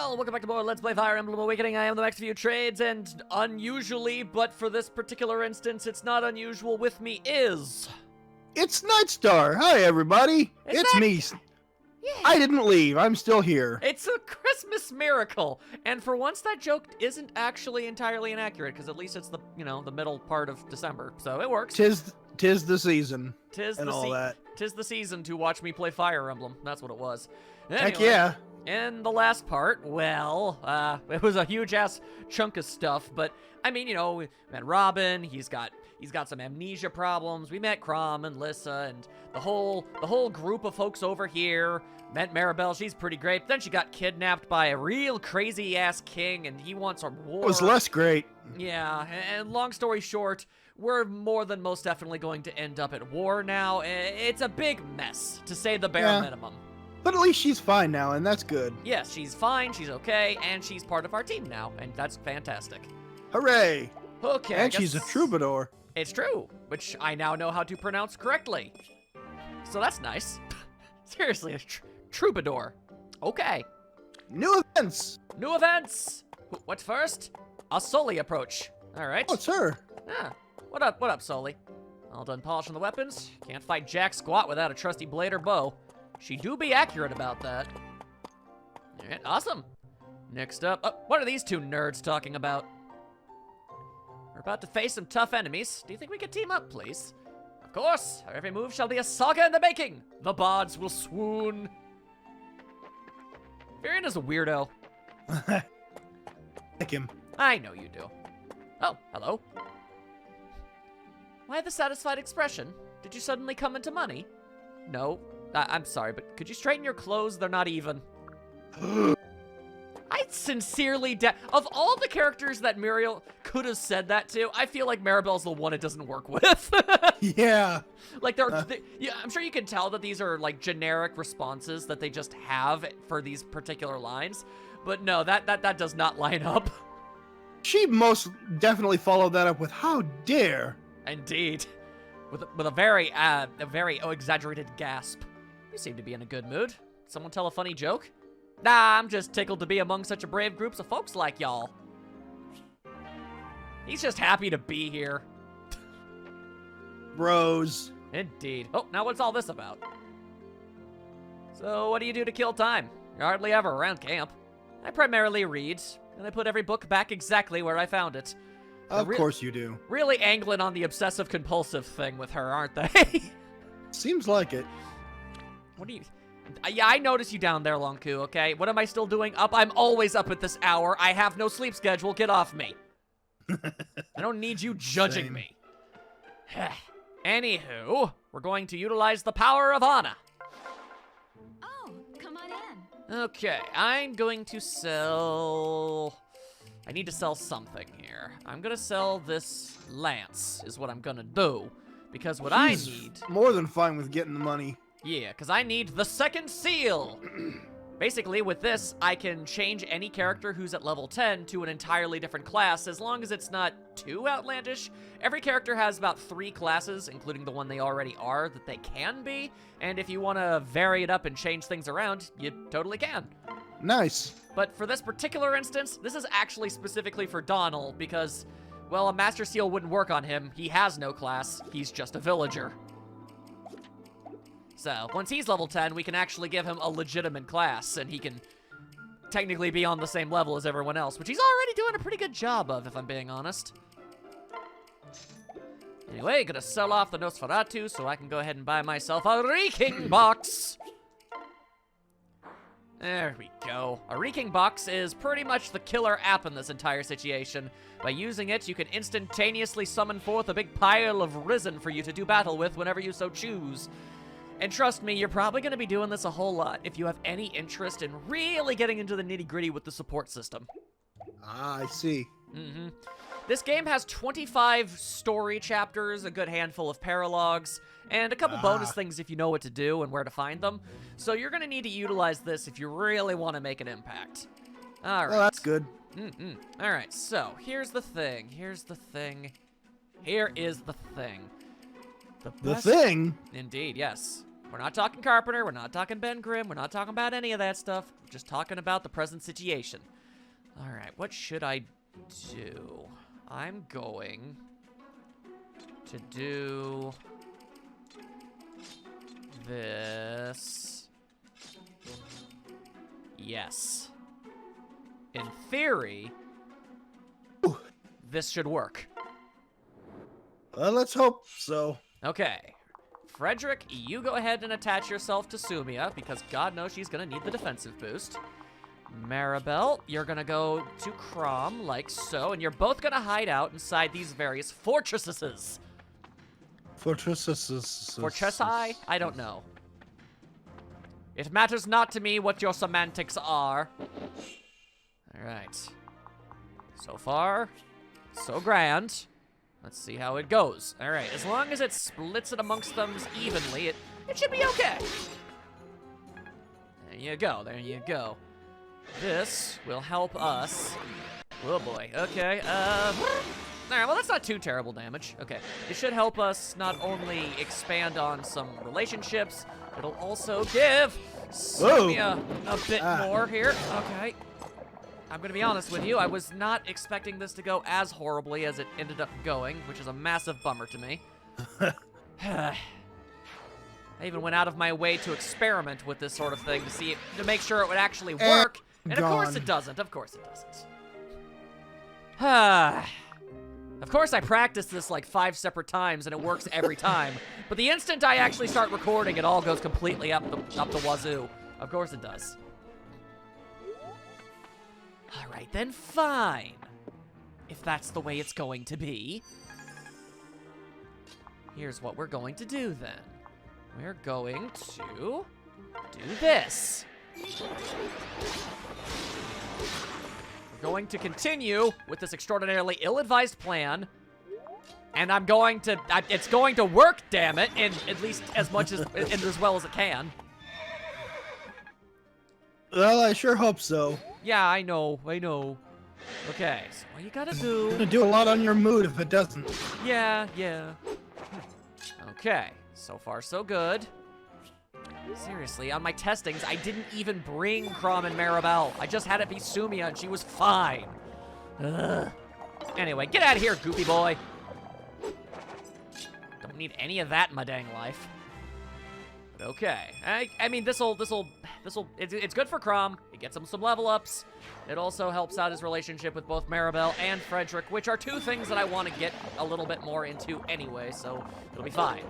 all, welcome back to more Let's Play Fire Emblem Awakening. I am the Max View Trades, and unusually, but for this particular instance, it's not unusual, with me is... It's Nightstar. Hi, everybody. It's me. Yeah. I didn't leave. I'm still here. It's a Christmas miracle, and for once that joke isn't actually entirely inaccurate, because at least it's the, the middle part of December, so it works. Tis the season. Tis the season to watch me play Fire Emblem. That's what it was. Anyway, Heck yeah. In the last part, well, it was a huge-ass chunk of stuff, but, I mean, we met Robin, he's got some amnesia problems, we met Crom and Lissa, and the whole group of folks over here, met Maribel, she's pretty great, then she got kidnapped by a real crazy-ass king, and he wants a war. It was less great. Yeah, and long story short, we're more than most definitely going to end up at war now. It's a big mess, to say the bare minimum. But at least she's fine now, and that's good. Yes, she's fine, she's okay, and she's part of our team now, and that's fantastic. Hooray! Okay, and she's a troubadour. It's true, which I now know how to pronounce correctly. So that's nice. Seriously, a troubadour. Okay. New events! New events! What first? A Sully approach. All right. Oh, it's her. Ah, what up, Sully? All done polishing the weapons. Can't fight jack squat without a trusty blade or bow. She do be accurate about that. All right, awesome. Next up, what are these two nerds talking about? We're about to face some tough enemies. Do you think we could team up, please? Of course, our every move shall be a saga in the making. The bards will swoon. Varian is a weirdo. Like him. I know you do. Oh, hello. Why the satisfied expression? Did you suddenly come into money? No. I'm sorry, but could you straighten your clothes? They're not even. I sincerely of all the characters that Muriel could have said that to, I feel like Maribel's the one it doesn't work with. Yeah. Like, yeah, I'm sure you can tell that these are, like, generic responses that they just have for these particular lines. But no, that does not line up. She most definitely followed that up with, how dare. Indeed. With a very exaggerated gasp. You seem to be in a good mood. Someone tell a funny joke? Nah, I'm just tickled to be among such a brave groups of folks like y'all. He's just happy to be here. Bros. Indeed. Oh, now what's all this about? So, what do you do to kill time? You're hardly ever around camp. I primarily read, and I put every book back exactly where I found it. Of course you do. Really angling on the obsessive-compulsive thing with her, aren't they? Seems like it. What do you... Yeah, I notice you down there, Lonku, okay? What am I still doing up? I'm always up at this hour. I have no sleep schedule. Get off me. I don't need you judging me. Anywho, we're going to utilize the power of Anna. Oh, come on in. Okay, I'm going to sell... I need to sell something here. I'm gonna sell this lance, is what I'm gonna do. Because what I need... more than fine with getting the money. Yeah, because I need the second seal. Basically, with this, I can change any character who's at level 10 to an entirely different class, as long as it's not too outlandish. Every character has about 3 classes, including the one they already are, that they can be. And if you want to vary it up and change things around, you totally can. Nice. But for this particular instance, this is actually specifically for Donald, because, well, a Master Seal wouldn't work on him. He has no class. He's just a villager. So, once he's level 10, we can actually give him a legitimate class, and he can technically be on the same level as everyone else, which he's already doing a pretty good job of, if I'm being honest. Anyway, gonna sell off the Nosferatu so I can go ahead and buy myself a Reeking Box. There we go. A Reeking Box is pretty much the killer app in this entire situation. By using it, you can instantaneously summon forth a big pile of Risen for you to do battle with whenever you so choose. And trust me, you're probably going to be doing this a whole lot if you have any interest in really getting into the nitty-gritty with the support system. Ah, I see. Mm-hmm. This game has 25 story chapters, a good handful of paralogs, and a couple bonus things if you know what to do and where to find them. So you're going to need to utilize this if you really want to make an impact. All right. Well, that's good. All right, so here's the thing. Here is the thing. The thing? Indeed, yes. We're not talking Carpenter. We're not talking Ben Grimm. We're not talking about any of that stuff. We're just talking about the present situation. All right, what should I do? I'm going to do this. Yes. In theory, this should work. Well, let's hope so. Okay. Frederick, you go ahead and attach yourself to Sumia, because God knows she's gonna need the defensive boost. Maribel, you're gonna go to Crom, like so, and you're both gonna hide out inside these various fortresses. Fortresses. Fortressi? I don't know. It matters not to me what your semantics are. Alright. So far, so grand. Let's see how it goes. Alright, as long as it splits it amongst them evenly, it should be okay. There you go, there you go. This will help us. Oh boy, okay. Alright, well that's not too terrible damage. Okay, it should help us not only expand on some relationships, it'll also give Sumia a bit more here. Okay. I'm gonna be honest with you, I was not expecting this to go as horribly as it ended up going, which is a massive bummer to me. I even went out of my way to experiment with this sort of thing to make sure it would actually work, and of course it doesn't. Of course it doesn't. Of course I practiced this like 5 separate times, and it works every time. But the instant I actually start recording, it all goes completely up the wazoo. Of course it does. All right, then fine. If that's the way it's going to be. Here's what we're going to do then. We're going to do this. We're going to continue with this extraordinarily ill-advised plan. And I'm going to, it's going to work, damn it, in at least as much as, and as well as it can. Well, I sure hope so. Yeah, I know. Okay, so all you gotta do... It's gonna do a lot on your mood if it doesn't. Yeah. Okay, so far so good. Seriously, on my testings, I didn't even bring Crom and Maribel. I just had it be Sumia, and she was fine. Ugh. Anyway, get out of here, goopy boy. Don't need any of that in my dang life. But okay, I mean, it's good for Crom. It gets him some level ups. It also helps out his relationship with both Maribel and Frederick, which are 2 things that I want to get a little bit more into anyway, so it'll be fine.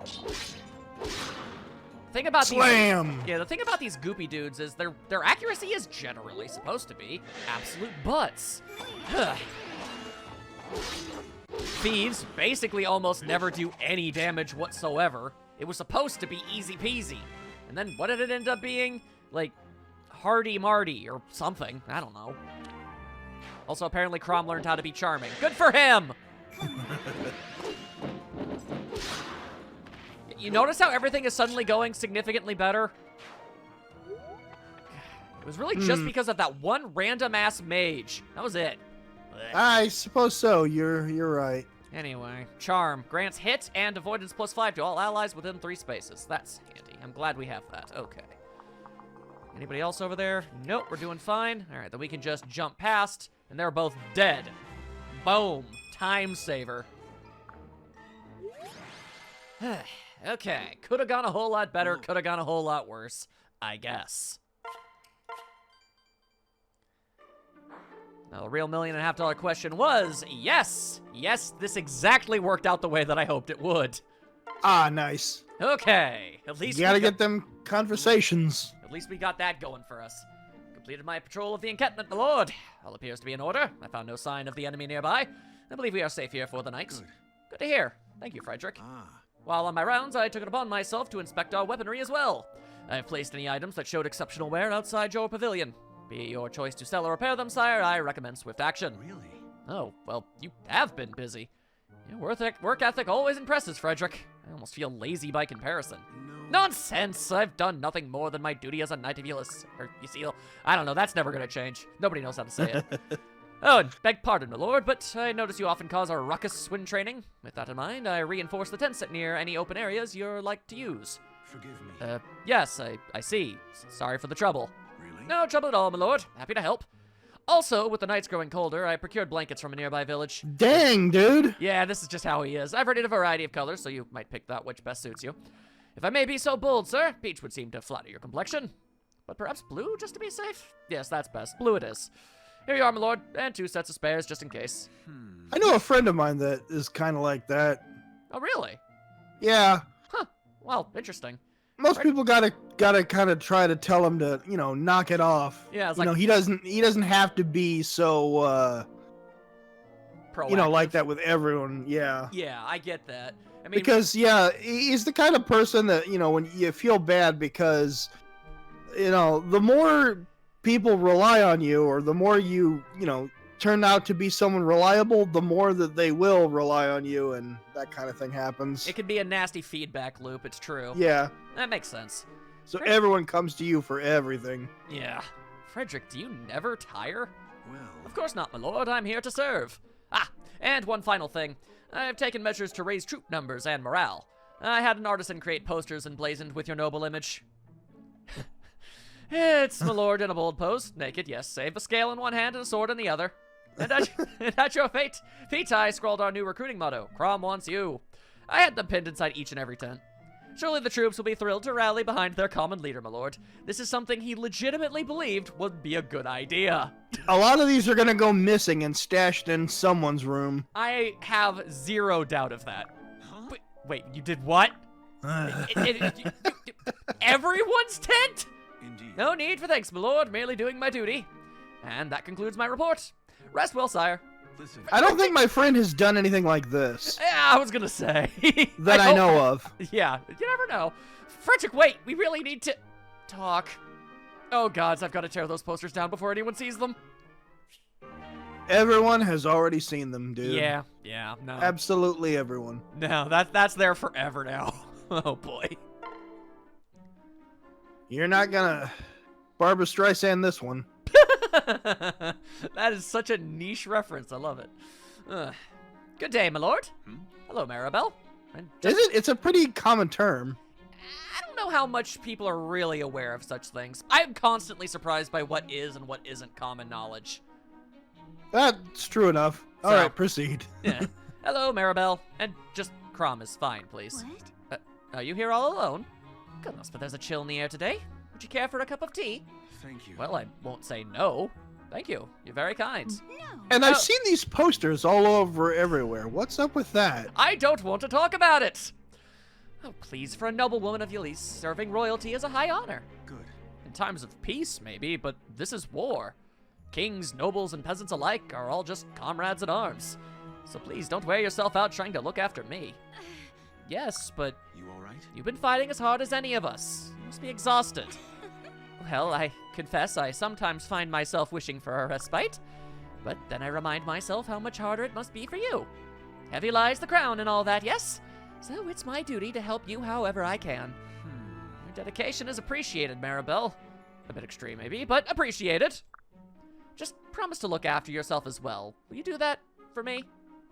The thing about the thing about these goopy dudes is their accuracy is generally supposed to be absolute butts. Thieves basically almost never do any damage whatsoever. It was supposed to be easy peasy. And then what did it end up being? Like, Hardy Marty or something. I don't know. Also, apparently Crom learned how to be charming. Good for him! You notice how everything is suddenly going significantly better? It was really just because of that one random-ass mage. That was it. I suppose so. You're right. Anyway, Charm grants hit and avoidance +5 to all allies within 3 spaces. That's handy. I'm glad we have that. Okay. Anybody else over there? Nope, we're doing fine. All right, then we can just jump past, and they're both dead. Boom. Time saver. Okay, could have gone a whole lot better, could have gone a whole lot worse, I guess. Now, the real $1.5 million question was, yes, this exactly worked out the way that I hoped it would. Ah, nice. Okay, at least you gotta get them conversations. At least we got that going for us. Completed my patrol of the encampment, my lord. All appears to be in order. I found no sign of the enemy nearby. I believe we are safe here for the night. Good to hear. Thank you, Frederick. While on my rounds, I took it upon myself to inspect our weaponry as well. I have placed any items that showed exceptional wear outside your pavilion. Be it your choice to sell or repair them, sire, I recommend swift action. Really? Oh, well, you have been busy. Your work ethic always impresses, Frederick. I almost feel lazy by comparison. No. Nonsense! I've done nothing more than my duty as a knight of Yseal. I don't know, that's never gonna change. Nobody knows how to say it. Oh, and beg pardon, my lord, but I notice you often cause a ruckus when training. With that in mind, I reinforce the tent set near any open areas you're like to use. Forgive me. Yes, I see. Sorry for the trouble. Really? No trouble at all, my lord. Happy to help. Also, with the nights growing colder, I procured blankets from a nearby village. Dang, dude. Yeah, this is just how he is. I've readied a variety of colors, so you might pick that which best suits you. If I may be so bold, sir, peach would seem to flatter your complexion. But perhaps blue, just to be safe? Yes, that's best. Blue it is. Here you are, my lord, and 2 sets of spares, just in case. I know a friend of mine that is kind of like that. Oh, really? Yeah. Huh. Well, interesting. Most people gotta kind of try to tell him to, knock it off. Yeah, it's You like know, he doesn't have to be so, proactive. like that with everyone. Yeah. Yeah, I get that. I mean, Because, yeah, he's the kind of person that, when you feel bad because, the more people rely on you or the more you turn out to be someone reliable, the more that they will rely on you, and that kind of thing happens. it could be a nasty feedback loop, it's true. Yeah. That makes sense. So everyone comes to you for everything. Yeah. Frederick, do you never tire? Well, Of course not, my lord. I'm here to serve. Ah, and one final thing. I've taken measures to raise troop numbers and morale. I had an artisan create posters emblazoned with your noble image. It's my lord in a bold pose, naked, yes, save a scale in one hand and a sword in the other. And at your feet I scrawled our new recruiting motto, Crom wants you. I had them pinned inside each and every tent. Surely the troops will be thrilled to rally behind their common leader, my lord. This is something he legitimately believed would be a good idea. A lot of these are gonna go missing and stashed in someone's room. I have zero doubt of that. Wait, you did what? Everyone's tent? indeed. No need for thanks, my lord. Merely doing my duty. And that concludes my report. Rest well, sire. Listen, I don't think my friend has done anything like this Yeah, I was gonna say. that I hope- know of. Yeah, you never know. Frederick, wait. We really need to talk. Oh, gods, I've got to tear those posters down before anyone sees them. Everyone has already seen them, dude. Yeah, no. Absolutely everyone. No, that's there forever now. Oh, boy. You're not gonna Barbara Streisand this one. That is such a niche reference. I love it. Good day, my lord. Hello, Maribel. And Is it? It's a pretty common term. I don't know how much people are really aware of such things. I'm constantly surprised by what is and what isn't common knowledge. That's true enough. All So- right, proceed. Yeah. Hello, Maribel. And just Crom is fine, please. What? Are you here all alone? Goodness, but there's a chill in the air today. Would you care for a cup of tea? thank you. Well, I won't say no. Thank you. You're very kind. No. And I've Oh. seen these posters all over everywhere. What's up with that? I don't want to talk about it. Oh, please, for a noble woman of Yulise, serving royalty is a high honor. Good. In times of peace, maybe, but this is war. Kings, nobles, and peasants alike are all just comrades at arms. So please don't wear yourself out trying to look after me. Yes, but You all right? you've been fighting as hard as any of us. You must be exhausted. Well, I confess I sometimes find myself wishing for a respite, but then I remind myself how much harder it must be for you. Heavy lies the crown and all that, yes? So it's my duty to help you however I can. Your dedication is appreciated, Maribel. A bit extreme, maybe, but appreciated. Just promise to look after yourself as well. Will you do that for me?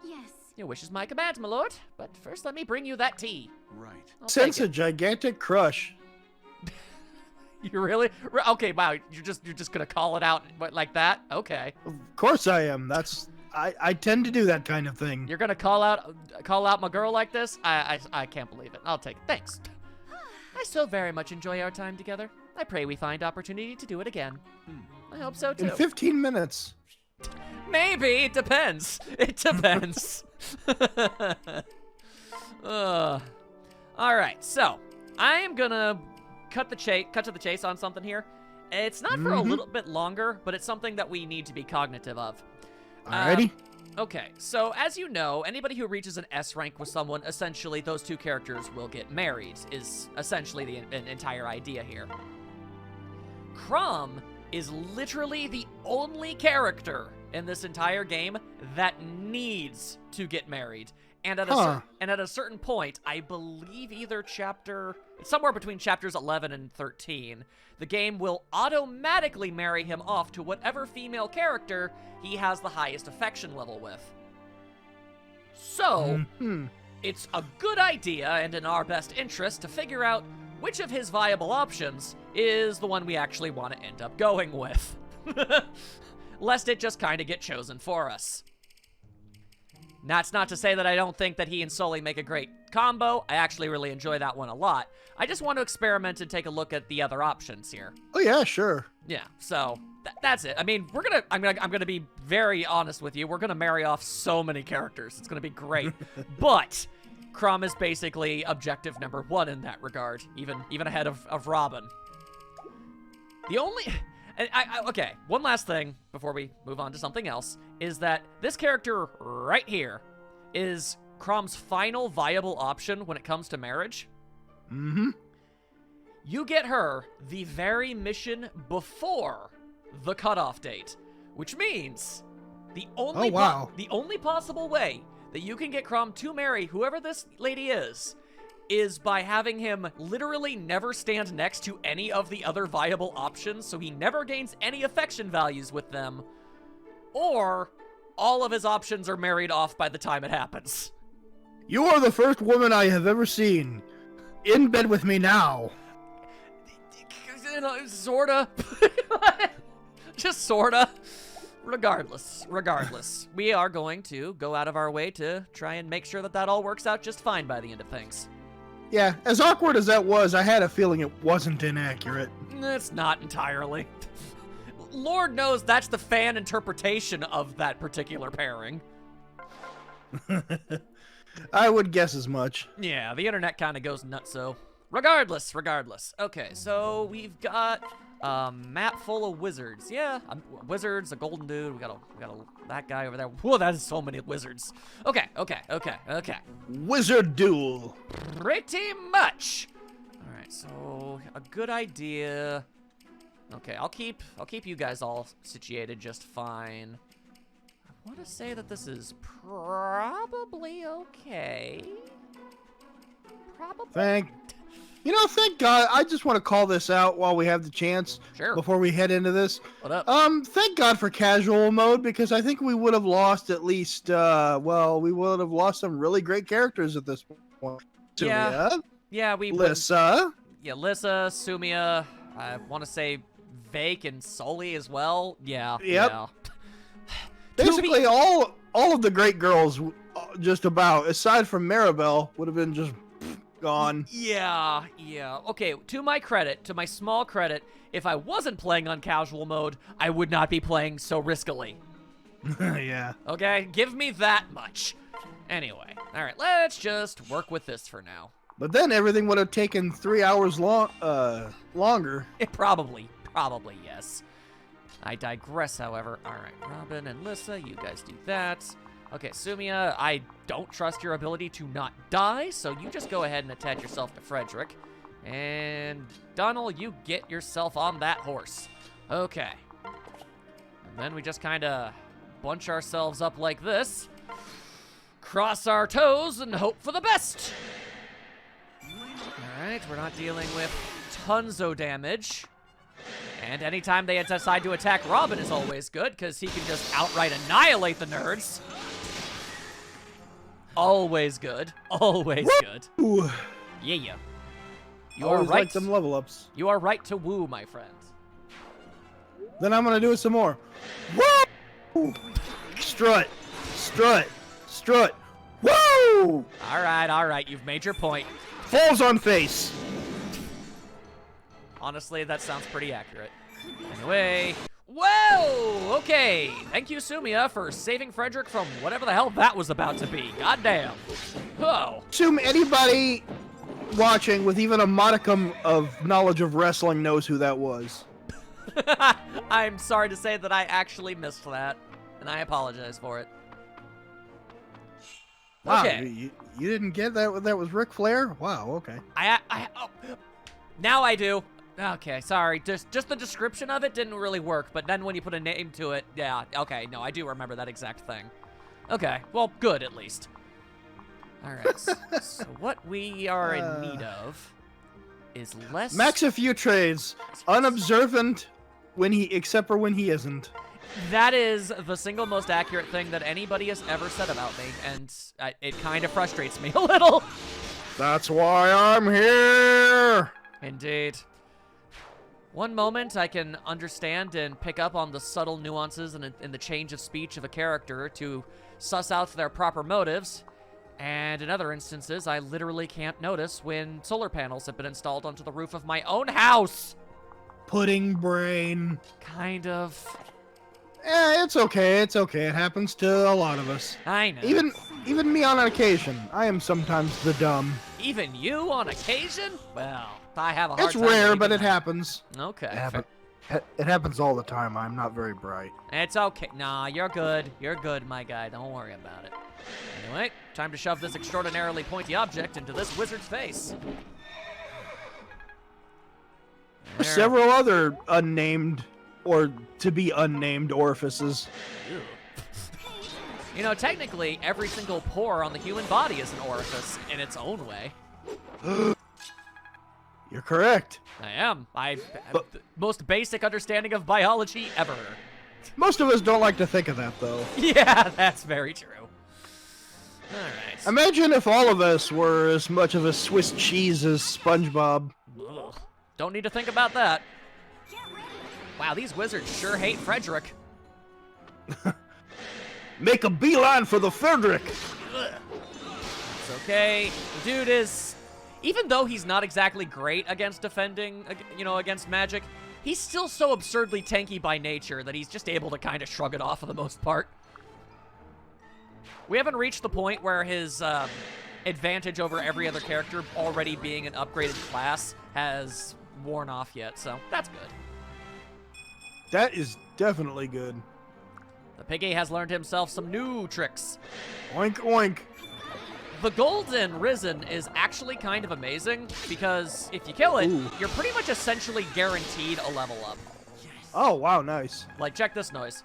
Yes. Your wish is my command, my lord. But first, let me bring you that tea. Right. I'll Sense take a gigantic crush. it. You really? Okay, wow. You're just gonna call it out like that? Okay. Of course I am. I tend to do that kind of thing. You're gonna call out my girl like this? I can't believe it. I'll take it. Thanks. I so very much enjoy our time together. I pray we find opportunity to do it again. I hope so too. In 15 minutes. Maybe. It depends. It depends. All right. So I am gonna cut to the chase on something here. It's not for a little bit longer, but it's something that we need to be cognitive of. Alrighty. Okay, so as you know, anybody who reaches an S rank with someone, essentially those two characters will get married, is essentially the entire idea here. Crom is literally the only character in this entire game that needs to get married. And at a certain point, I believe it's somewhere between chapters 11 and 13, the game will automatically marry him off to whatever female character he has the highest affection level with. So, it's a good idea and in our best interest to figure out which of his viable options is the one we actually want to end up going with. Lest it just kind of get chosen for us. That's not to say that I don't think that he and Sully make a great combo. I actually really enjoy that one a lot. I just want to experiment and take a look at the other options here. Oh yeah, sure. Yeah, so that's it. I mean, I'm gonna be very honest with you. We're gonna marry off so many characters. It's gonna be great. But Crom is basically objective number 1 in that regard, even ahead of Robin. The only... okay, one last thing before we move on to something else, is that this character right here is Crom's final viable option when it comes to marriage. Mm-hmm. You get her the very mission before the cutoff date, which means the only the only possible way that you can get Crom to marry whoever this lady is by having him literally never stand next to any of the other viable options, so he never gains any affection values with them, or all of his options are married off by the time it happens. You are the first woman I have ever seen in bed with me now. You know, sorta. Just sorta. Regardless, we are going to go out of our way to try and make sure that all works out just fine by the end of things. Yeah, as awkward as that was, I had a feeling it wasn't inaccurate. It's not entirely. Lord knows that's the fan interpretation of that particular pairing. I would guess as much. Yeah, the internet kind of goes nutso. Regardless. Okay, so we've got a map full of wizards. Yeah, wizards, a golden dude. We got that guy over there. Whoa, that is so many wizards. Okay. Wizard duel. Pretty much. All right, so a good idea. Okay, I'll keep you guys all situated just fine. I want to say that this is probably okay. Probably. Thank God. I just want to call this out while we have the chance. Sure. Before we head into this. What up? Thank God for casual mode, because I think we would have lost at least, we would have lost some really great characters at this point. Sumia. Yeah, we Lissa. Yeah, Lissa, Sumia, I want to say Vake and Sully as well. Yeah. Yep. Yeah. Basically, all of the great girls, just about, aside from Maribel, would have been just gone. Yeah. Okay, to my small credit, if I wasn't playing on casual mode, I would not be playing so riskily. Yeah. Okay, give me that much. Anyway, all right, let's just work with this for now. But then everything would have taken 3 hours longer. It probably, yes. I digress, however. All right, Robin and Lissa, you guys do that. Okay, Sumia, I don't trust your ability to not die, so you just go ahead and attach yourself to Frederick. And Donald, you get yourself on that horse. Okay. And then we just kind of bunch ourselves up like this, cross our toes, and hope for the best. All right, we're not dealing with tons of damage. And anytime they decide to attack Robin is always good, because he can just outright annihilate the nerds. Always good. Always good. Ooh. Yeah. You Always are right. like them level ups. You are right to woo, my friend. Then I'm gonna do it some more. Woo! Strut. Woo! All right. You've made your point. Falls on face. Honestly, that sounds pretty accurate. Anyway. Whoa! Okay. Thank you, Sumia, for saving Frederick from whatever the hell that was about to be. Goddamn. Oh. Assume anybody watching with even a modicum of knowledge of wrestling knows who that was. I'm sorry to say that I actually missed that, and I apologize for it. Wow, Okay. you didn't get that? That was Ric Flair? Wow, okay. Oh, now I do. Okay, sorry. Just the description of it didn't really work, but then when you put a name to it, yeah, okay, no, I do remember that exact thing. Okay, well, good at least. All right, so what we are in need of is less... Max a few trades. Unobservant except for when he isn't. That is the single most accurate thing that anybody has ever said about me, and it kind of frustrates me a little. That's why I'm here. Indeed. One moment I can understand and pick up on the subtle nuances in the change of speech of a character to suss out their proper motives, and in other instances, I literally can't notice when solar panels have been installed onto the roof of my own house. Pudding brain. Kind of. It's okay. It's okay. It happens to a lot of us. I know. Even me on occasion. I am sometimes the dumb. Even you on occasion? Well, I have a hard It's time rare, believing but it that. happens. Okay. It happens all the time. I'm not very bright. It's okay. Nah, you're good. You're good, my guy. Don't worry about it. Anyway, time to shove this extraordinarily pointy object into this wizard's face. There. Several other unnamed or to be unnamed orifices. Ew. You know, technically, every single pore on the human body is an orifice in its own way. You're correct. I am. I have the most basic understanding of biology ever. Most of us don't like to think of that, though. Yeah, that's very true. All right. Imagine if all of us were as much of a Swiss cheese as SpongeBob. Ugh. Don't need to think about that. Wow, these wizards sure hate Frederick. Make a beeline for the Frederick. It's okay. The dude is, even though he's not exactly great against defending, against magic, he's still so absurdly tanky by nature that he's just able to kind of shrug it off for the most part. We haven't reached the point where his advantage over every other character already being an upgraded class has worn off yet, so that's good. That is definitely good. The piggy has learned himself some new tricks. Oink, oink. The Golden Risen is actually kind of amazing because if you kill it, Ooh. you're pretty much essentially guaranteed a level up. Oh, wow, nice. Like, check this noise.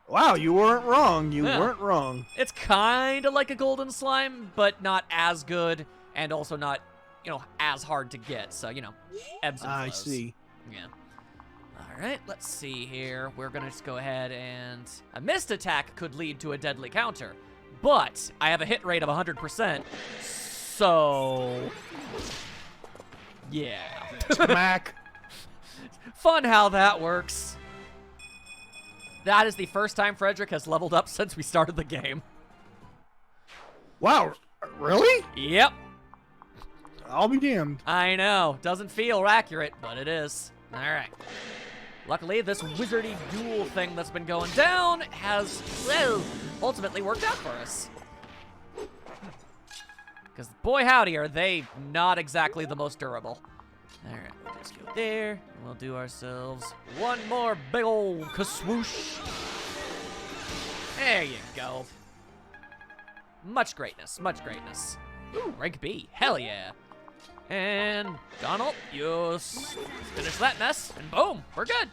Wow, you weren't wrong. You Yeah. weren't wrong. It's kind of like a golden slime, but not as good and also not, as hard to get. So, ebbs and flows. I see. Yeah. All right, let's see here. We're going to just go ahead and... A missed attack could lead to a deadly counter, but I have a hit rate of 100%, so... Yeah. Smack. Fun how that works. That is the first time Frederick has leveled up since we started the game. Wow, really? Yep. I'll be damned. I know. Doesn't feel accurate, but it is. All right. Luckily, this wizardy duel thing that's been going down has, well, ultimately worked out for us. Because boy howdy, are they not exactly the most durable. All right, we'll just go there. And we'll do ourselves one more big ol' kaswoosh. There you go. Much greatness, much greatness. Ooh, rank B, hell yeah. And Donald, you finish that mess, and boom, we're good.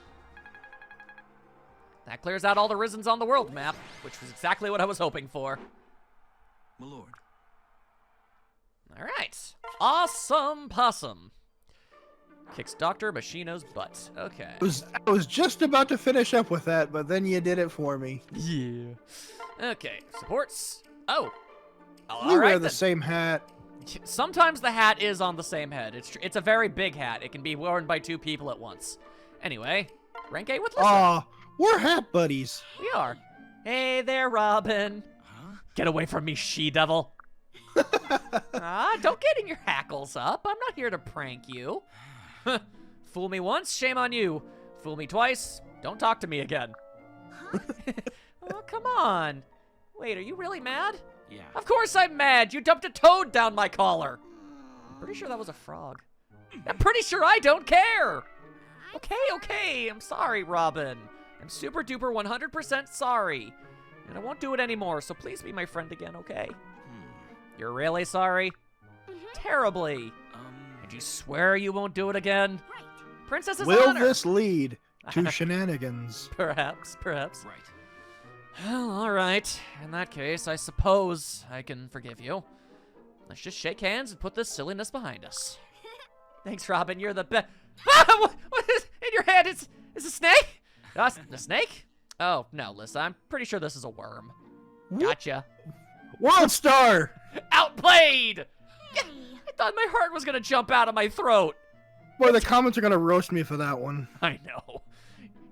That clears out all the Risens on the world map, which was exactly what I was hoping for. My lord. All right, awesome possum. Kicks Dr. Machino's butt. Okay. I was just about to finish up with that, but then you did it for me. Yeah. Okay, supports. Oh. We All right wear the then. same hat. Sometimes the hat is on the same head. It's a very big hat. It can be worn by two people at once. Anyway, rank A with Lissa. Aw, we're hat buddies. We are. Hey there, Robin. Huh? Get away from me, she-devil. Don't get in your hackles up. I'm not here to prank you. Fool me once, shame on you. Fool me twice, don't talk to me again. Oh, come on. Wait, are you really mad? Yeah. Of course I'm mad. You dumped a toad down my collar. I'm pretty sure that was a frog. I'm pretty sure I don't care. Okay. I'm sorry, Robin. I'm super duper 100% sorry. And I won't do it anymore, so please be my friend again, okay? You're really sorry? Terribly. And you swear you won't do it again? Right. Princess's Will honor. this lead to shenanigans? Perhaps. Right. Well, all right. In that case, I suppose I can forgive you. Let's just shake hands and put this silliness behind us. Thanks, Robin. You're the best. Ah, what is in your hand? Is a snake? A snake? Oh, no, Lissa. I'm pretty sure this is a worm. Gotcha. World Star! Outplayed! Yeah, I thought my heart was gonna jump out of my throat. Boy, the comments are gonna roast me for that one. I know.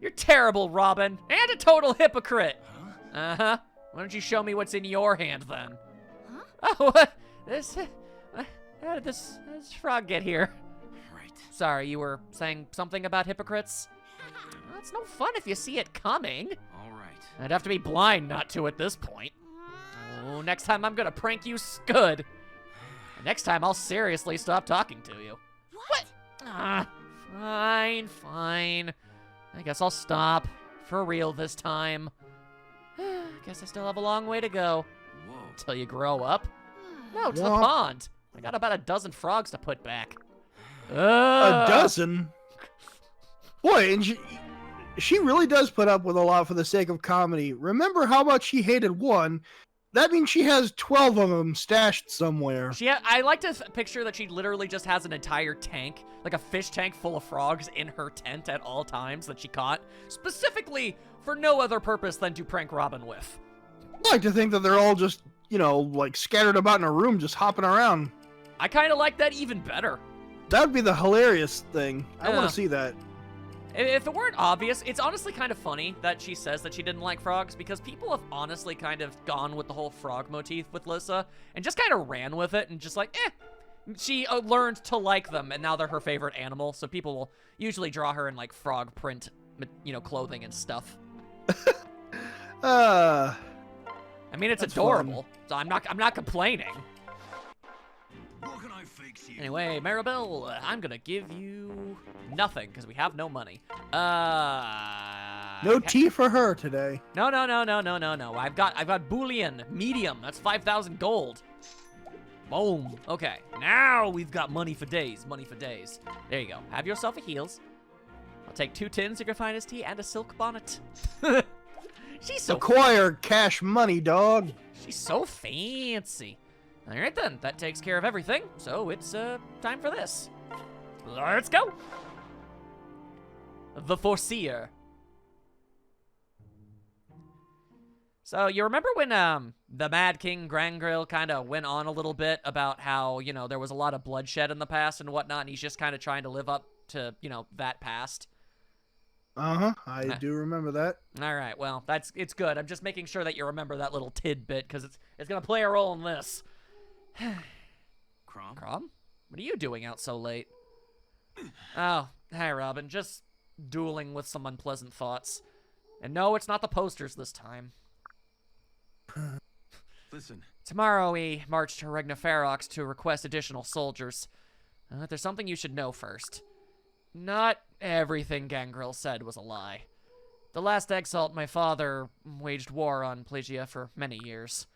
You're terrible, Robin, and a total hypocrite. Uh-huh. Why don't you show me what's in your hand, then? Huh? Oh, what? How did this frog get here? Right. Sorry, you were saying something about hypocrites? Well, it's no fun if you see it coming. All right. I'd have to be blind not to at this point. Oh, next time I'm gonna prank you good. Next time I'll seriously stop talking to you. What? Fine. I guess I'll stop. For real this time. Guess I still have a long way to go. Whoa. Till you grow up. No, to the Womp. pond. I got about a dozen frogs to put back. A dozen? Boy, and she really does put up with a lot for the sake of comedy. Remember how much she hated one? That means she has 12 of them stashed somewhere. I like to picture that she literally just has an entire tank, like a fish tank full of frogs in her tent at all times that she caught, specifically for no other purpose than to prank Robin with. I like to think that they're all just, like scattered about in a room just hopping around. I kind of like that even better. That would be the hilarious thing. I Yeah. want to see that. If it weren't obvious, it's honestly kind of funny that she says that she didn't like frogs, because people have honestly kind of gone with the whole frog motif with Lissa and just kind of ran with it and just like, She learned to like them, and now they're her favorite animal, so people will usually draw her in like frog print, clothing and stuff. I mean, it's That's adorable, so I'm not complaining. What can I fix you? Anyway, Maribel, I'm gonna give you nothing because we have no money. No tea for her today. No. I've got bullion, medium. That's 5,000 gold. Boom. Okay, now we've got money for days. There you go. Have yourself a heals. I'll take 2 tins of refiner's tea and a silk bonnet. She's so Acquire cash money, dog. She's so fancy. All right then, that takes care of everything. So it's time for this. Let's go. The Foreseer. So you remember when the Mad King Grangrill kind of went on a little bit about how, there was a lot of bloodshed in the past and whatnot, and he's just kind of trying to live up to, that past? Uh-huh, I do remember that. All right, well, it's good. I'm just making sure that you remember that little tidbit, because it's going to play a role in this. Crom? What are you doing out so late? Oh, hi, Robin. Just dueling with some unpleasant thoughts. And no, it's not the posters this time. Listen. Tomorrow we march to Regnaferox to request additional soldiers. There's something you should know first. Not everything Gangrel said was a lie. The last exalt, my father waged war on Plegia for many years.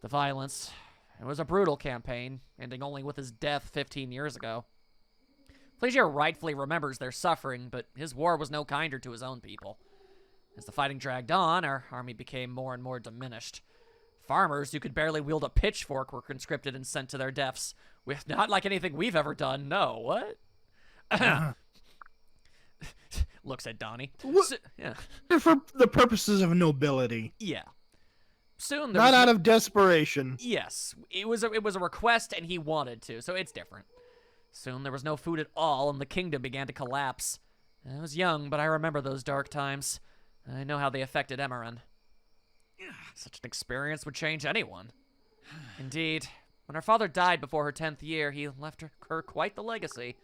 The violence, it was a brutal campaign, ending only with his death 15 years ago. Plegia rightfully remembers their suffering, but his war was no kinder to his own people. As the fighting dragged on, our army became more and more diminished. Farmers who could barely wield a pitchfork were conscripted and sent to their deaths, with not like anything we've ever done. No, what? Looks at Donnie. Yeah. For the purposes of nobility. Yeah. Soon Not out of desperation. Yes. It was a request and he wanted to, so it's different. Soon there was no food at all and the kingdom began to collapse. I was young, but I remember those dark times. I know how they affected Emerin. Such an experience would change anyone. Indeed. When her father died before her 10th year, he left her quite the legacy.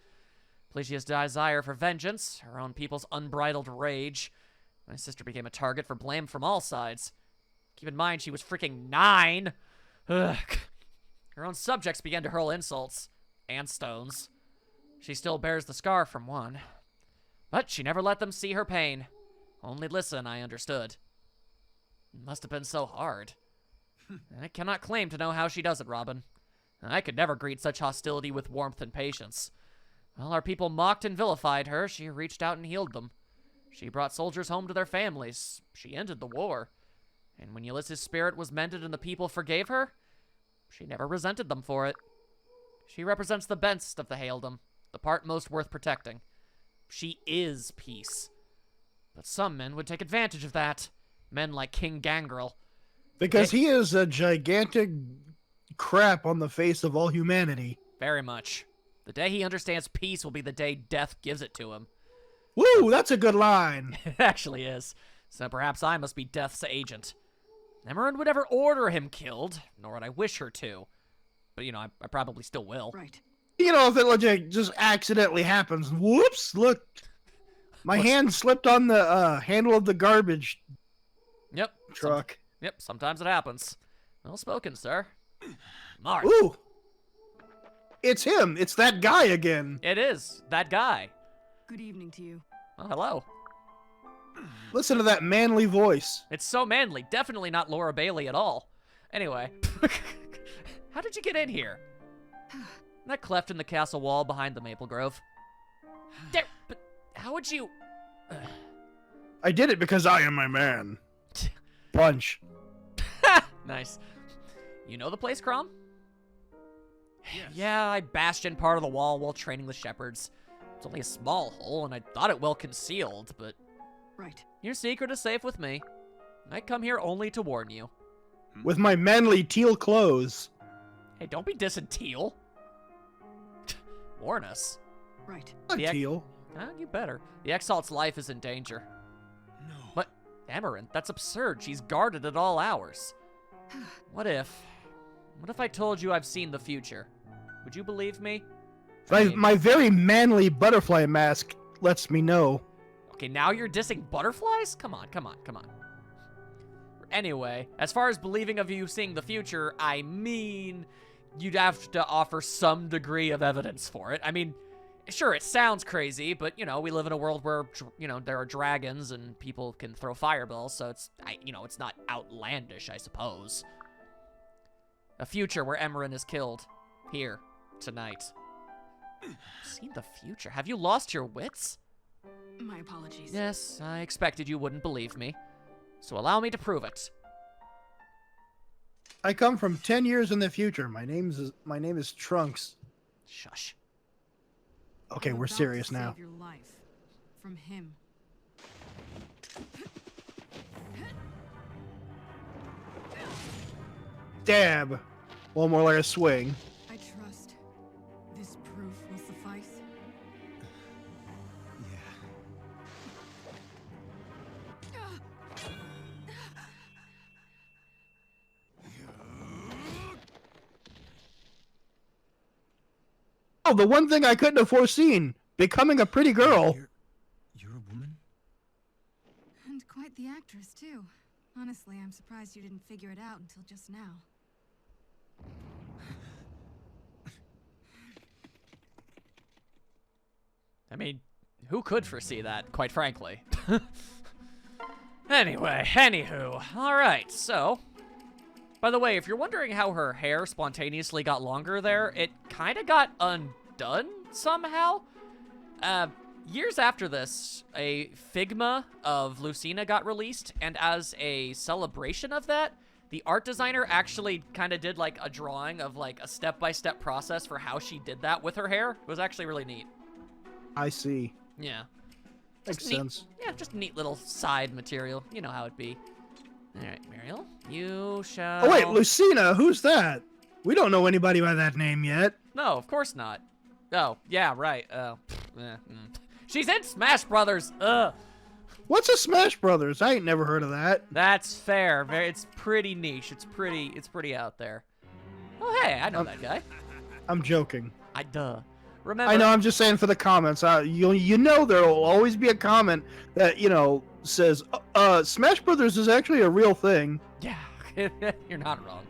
Plegia's desire for vengeance, her own people's unbridled rage. My sister became a target for blame from all sides. Keep in mind, she was freaking 9. Ugh. Her own subjects began to hurl insults. And stones. She still bears the scar from one. But she never let them see her pain. Only listen, I understood. It must have been so hard. I cannot claim to know how she does it, Robin. I could never greet such hostility with warmth and patience. While our people mocked and vilified her, she reached out and healed them. She brought soldiers home to their families. She ended the war. And when Ulysses' spirit was mended and the people forgave her, she never resented them for it. She represents the best of the Haeldom, the part most worth protecting. She is peace. But some men would take advantage of that. Men like King Gangrel. Because he is a gigantic crap on the face of all humanity. Very much. The day he understands peace will be the day death gives it to him. Woo, that's a good line. It actually is. So perhaps I must be Death's agent. Emerald would never order him killed, nor would I wish her to. But, you know, I probably still will. Right. You know, if it legit just accidentally happens, whoops, look. My hand slipped on the handle of the garbage Yep. truck. Yep, sometimes it happens. Well spoken, sir. Mark. Ooh. It's him. It's that guy again. It is. That guy. Good evening to you. Well, hello. Listen to that manly voice. It's so manly. Definitely not Laura Bailey at all. Anyway. How did you get in here? That cleft in the castle wall behind the maple grove. There, but how would you... I did it because I am my man. Punch. Nice. You know the place, Crom? Yes. Yeah, I bashed in part of the wall while training the shepherds. It's only a small hole, and I thought it well concealed, but... Right. Your secret is safe with me. I come here only to warn you. With my manly teal clothes. Hey, don't be dissing Teal. Warn us. Right. Not The teal. You better. The Exalt's life is in danger. No. But, Amaranth, that's absurd. She's guarded at all hours. What if I told you I've seen the future? Would you believe me? My very manly butterfly mask lets me know. Okay, now you're dissing butterflies? Come on. Anyway, as far as believing of you seeing the future, I mean, you'd have to offer some degree of evidence for it. I mean, sure, it sounds crazy, but, you know, we live in a world where, you know, there are dragons and people can throw fireballs, so it's not outlandish, I suppose. A future where Emerin is killed. Here. Tonight. Seen the future? Have you lost your wits? My apologies. Yes, I expected you wouldn't believe me. So allow me to prove it. I come from 10 years in the future. My name is Trunks. Shush. Okay, I'm we're about to serious now. Save your life from him. Dab. Well, more like a swing. I trust this proof will suffice. Yeah. Oh, the one thing I couldn't have foreseen. Becoming a pretty girl. You're a woman? And quite the actress, too. Honestly, I'm surprised you didn't figure it out until just now. I mean, who could foresee that, quite frankly? Anywho. Alright, so... By the way, if you're wondering how her hair spontaneously got longer there, it kind of got undone somehow. Years after this, a Figma of Lucina got released, and as a celebration of that, the art designer actually kind of did like a drawing of like a step-by-step process for how she did that with her hair. It was actually really neat. I see. Yeah. Makes neat, sense. Yeah, just neat little side material. You know how it be. Alright, Muriel, you shall... Oh, wait, Lucina, who's that? We don't know anybody by that name yet. No, of course not. Oh, yeah, right. She's in Smash Brothers. Ugh. What's a Smash Brothers? I ain't never heard of that. That's fair. It's pretty niche. It's pretty out there. Oh, hey, I know that guy. I'm joking. Remember? I know, I'm just saying for the comments. You know there will always be a comment that, you know, says, Smash Brothers is actually a real thing. Yeah, you're not wrong.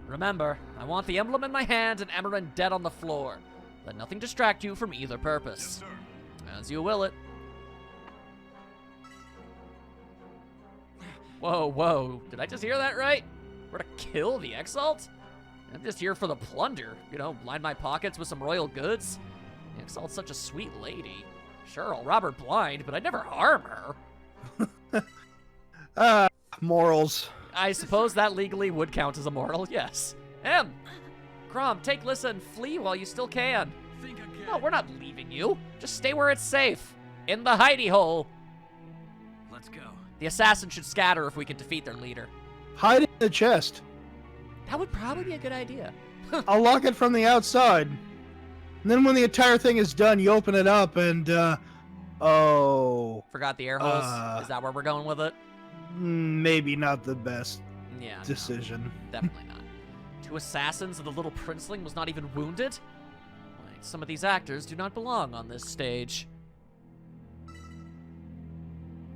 Remember, I want the emblem in my hand and Emerin dead on the floor. Let nothing distract you from either purpose. Yes, sir. As you will it. Whoa. Did I just hear that right? We're to kill the Exalt? I'm just here for the plunder. You know, line my pockets with some royal goods. The Exalt's such a sweet lady. Sure, I'll rob her blind, but I'd never harm her. Morals. I suppose that legally would count as a moral, yes. Crom, take Lissa and flee while you still can. Think I can? No, we're not leaving you. Just stay where it's safe. In the hidey hole. Let's go. The assassin should scatter if we can defeat their leader. Hide in the chest. That would probably be a good idea. I'll lock it from the outside. And then when the entire thing is done, you open it up and, oh, Forgot the air hose. Is that where we're going with it? maybe not the best Yeah. decision. No, definitely not. 2 assassins and the little princeling was not even wounded? Like, some of these actors do not belong on this stage.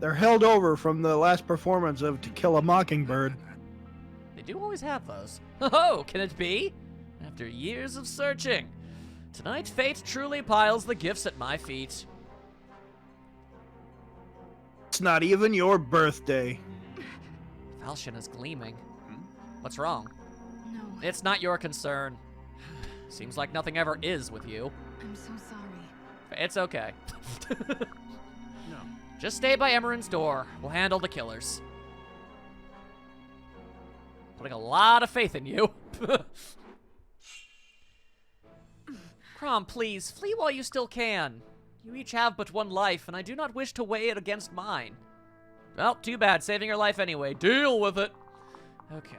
They're held over from the last performance of To Kill a Mockingbird. They do always have those. Oh, can it be? After years of searching, tonight fate truly piles the gifts at my feet. It's not even your birthday. Falchion is gleaming. What's wrong? No, It's not your concern. Seems like nothing ever is with you. I'm so sorry. It's okay. No. Just stay by Emeren's door. We'll handle the killers. Putting a lot of faith in you. Crom, please, flee while you still can. You each have but one life, and I do not wish to weigh it against mine. Well, too bad, saving your life anyway. Deal with it. Okay.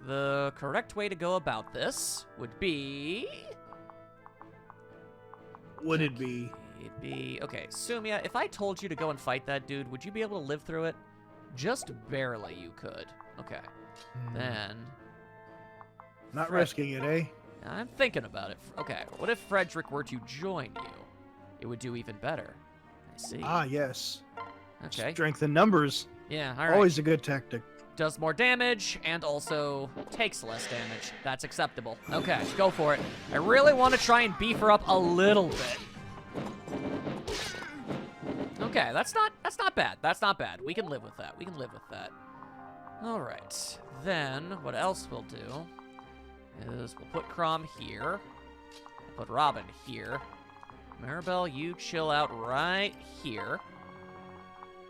The correct way to go about this would be... Would it be? It'd be... Okay, Sumia, if I told you to go and fight that dude, would you be able to live through it? Just barely you could. Okay. Then... Not Fred- risking it, eh? I'm thinking about it. Okay, what if Frederick were to join you? It would do even better. I see. Ah, yes. Okay. Strength in numbers. Yeah, alright. Always a good tactic. Does more damage and also takes less damage. That's acceptable. Okay, go for it. I really want to try and beef her up a little bit. Okay, that's not bad. That's not bad. We can live with that. We can live with that. All right. Then what else we'll do is we'll put Crom here. We'll put Robin here. Maribel, you chill out right here.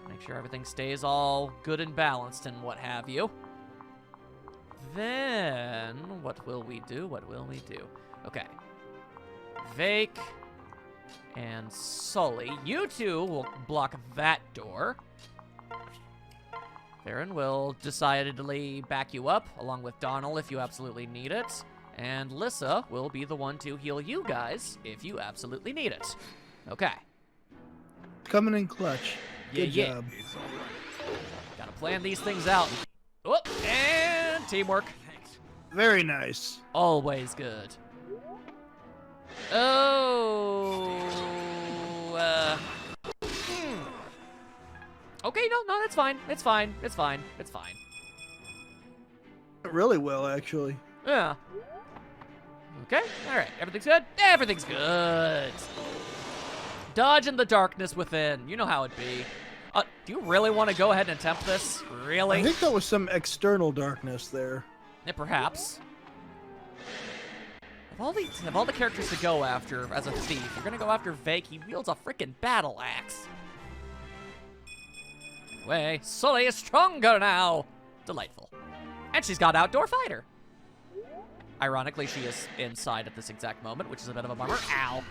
Make sure everything stays all good and balanced and what have you. Then, what will we do? What will we do? Okay. Vake and Sully. You two will block that door. Farron will decidedly back you up, along with Donald if you absolutely need it. And Lissa will be the one to heal you guys if you absolutely need it. Okay. Coming in clutch. Good Yeah. job. It's all right. Gotta plan these things out. Whoop, and teamwork. Thanks. Very nice. Always good. Oh, Okay, no, that's fine. It's fine. It's fine. It's fine. Really well, actually. Yeah. Okay, alright. Everything's good? Everything's good. Dodge in the darkness within. You know how it be. Do you really want to go ahead and attempt this? Really? I think that was some external darkness there. Yeah, perhaps. Of all the characters to go after as a thief, you're gonna go after Vake. He wields a freaking battle axe. Anyway, Sully is stronger now. Delightful. And she's got Outdoor Fighter. Ironically, she is inside at this exact moment, which is a bit of a bummer. Ow.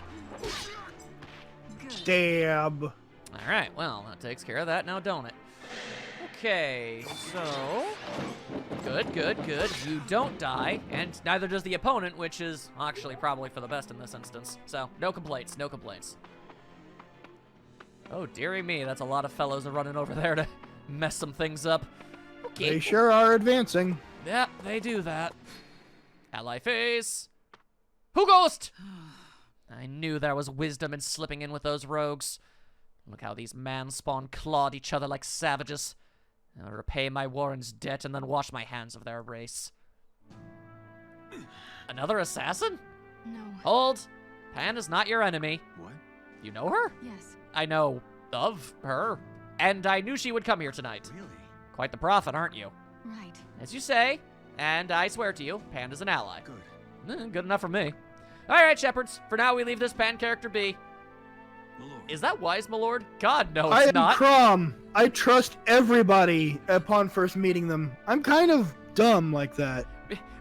Good. Stab. All right, well, that takes care of that now, don't it? Okay, so... Good, good, good. You don't die, and neither does the opponent, which is actually probably for the best in this instance. So, no complaints, no complaints. Oh, dearie me, that's a lot of fellows are running over there to mess some things up. Okay. They sure are advancing. Yeah, they do that. Ally face. Who ghost? I knew there was wisdom in slipping in with those rogues. Look how these man-spawn clawed each other like savages. I'll repay my Warren's debt and then wash my hands of their race. Another assassin? No. Hold. Pan is not your enemy. What? You know her? Yes. I know of her. And I knew she would come here tonight. Really? Quite the prophet, aren't you? Right. As you say, and I swear to you, Pan is an ally. Good. Good enough for me. Alright, shepherds. For now, we leave this Pan character be. My lord. Is that wise, my lord? God, no, I it's am not. Crom. I trust everybody upon first meeting them. I'm kind of dumb like that.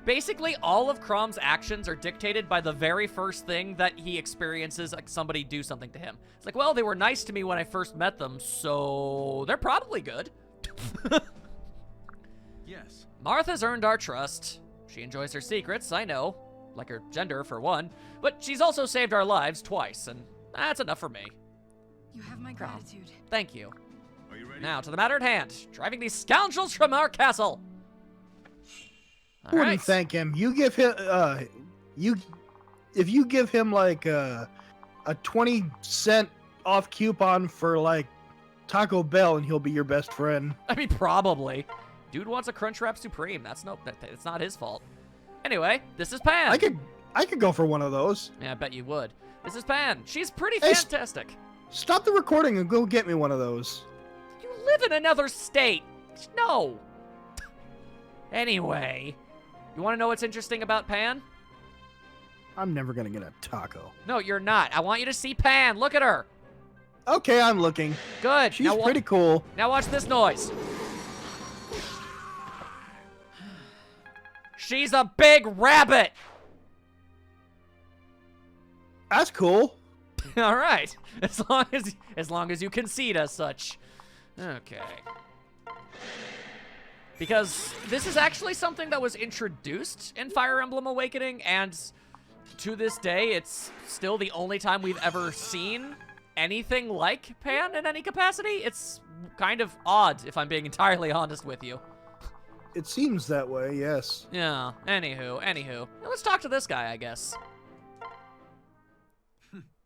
Basically, all of Crom's actions are dictated by the very first thing that he experiences, like somebody do something to him. It's like, well, they were nice to me when I first met them, so they're probably good. Yes. Martha's earned our trust. She enjoys her secrets, I know. Like her gender, for one. But she's also saved our lives twice, and that's enough for me. You have my Crown. gratitude. Thank you. Are you ready? Now, to the matter at hand. Driving these scoundrels from our castle. I wouldn't thank him. You give him, if you give him like a 20-cent off coupon for like Taco Bell, and he'll be your best friend. I mean, probably. Dude wants a Crunchwrap Supreme. It's not his fault. Anyway, this is Pan. I could go for one of those. Yeah, I bet you would. This is Pan. She's pretty Hey, fantastic. Stop the recording and go get me one of those. You live in another state. No. Anyway, you want to know what's interesting about Pan? I'm never gonna get a taco. No, you're not. I want you to see Pan. Look at her. Okay, I'm looking. Good. She's now pretty cool. Now watch this noise. She's a big rabbit. That's cool. All right. As long as you concede as such. Okay. Because this is actually something that was introduced in Fire Emblem Awakening, and to this day, it's still the only time we've ever seen anything like Pan in any capacity. It's kind of odd, if I'm being entirely honest with you. It seems that way, yes. Yeah, anywho. Now let's talk to this guy, I guess.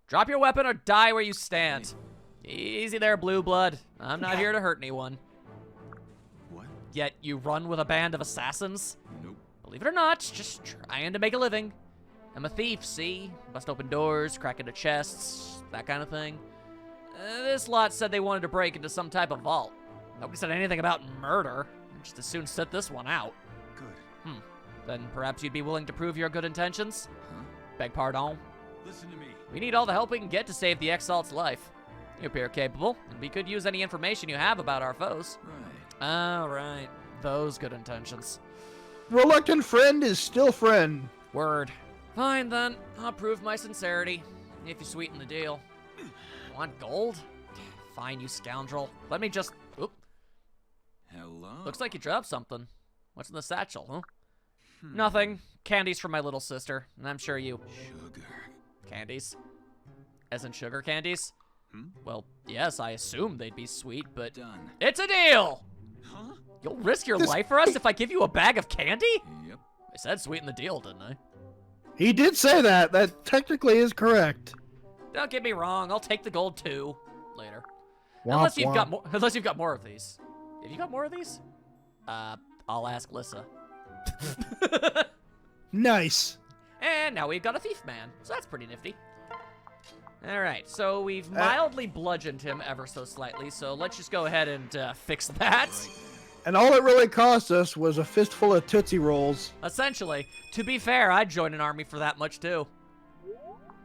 Drop your weapon or die where you stand. Easy there, blue blood. I'm not here to hurt anyone. What? Yet you run with a band of assassins? Nope. Believe it or not, just trying to make a living. I'm a thief, see? Bust open doors, crack into chests, that kind of thing. This lot said they wanted to break into some type of vault. Nobody said anything about murder. Just as soon sit this one out. Good. Then perhaps you'd be willing to prove your good intentions? Huh? Beg pardon? Listen to me. We need all the help we can get to save the Exalt's life. You appear capable, and we could use any information you have about our foes. Right. Oh, right. Those good intentions. Reluctant friend is still friend. Word. Fine, then. I'll prove my sincerity, if you sweeten the deal. Want gold? Fine, you scoundrel. Let me just... Oop. Hello. Looks like you dropped something. What's in the satchel, huh? Nothing. Candies for my little sister, and I'm sure you... Sugar. Candies? As in sugar candies? Hmm? Well, yes, I assume they'd be sweet, but... Done. It's a deal! Huh? You'll risk your This- life for us if I give you a bag of candy? Yep. I said sweeten the deal, didn't I? He did say that. That technically is correct. Don't get me wrong, I'll take the gold too. Later. Womp Unless you've got womp. more. Unless you've got more of these. Have you got more of these? I'll ask Lissa. Nice. And now we've got a thief man, so that's pretty nifty. All right, so we've mildly bludgeoned him ever so slightly. So let's just go ahead and fix that. And all it really cost us was a fistful of Tootsie Rolls. Essentially, to be fair, I'd join an army for that much too.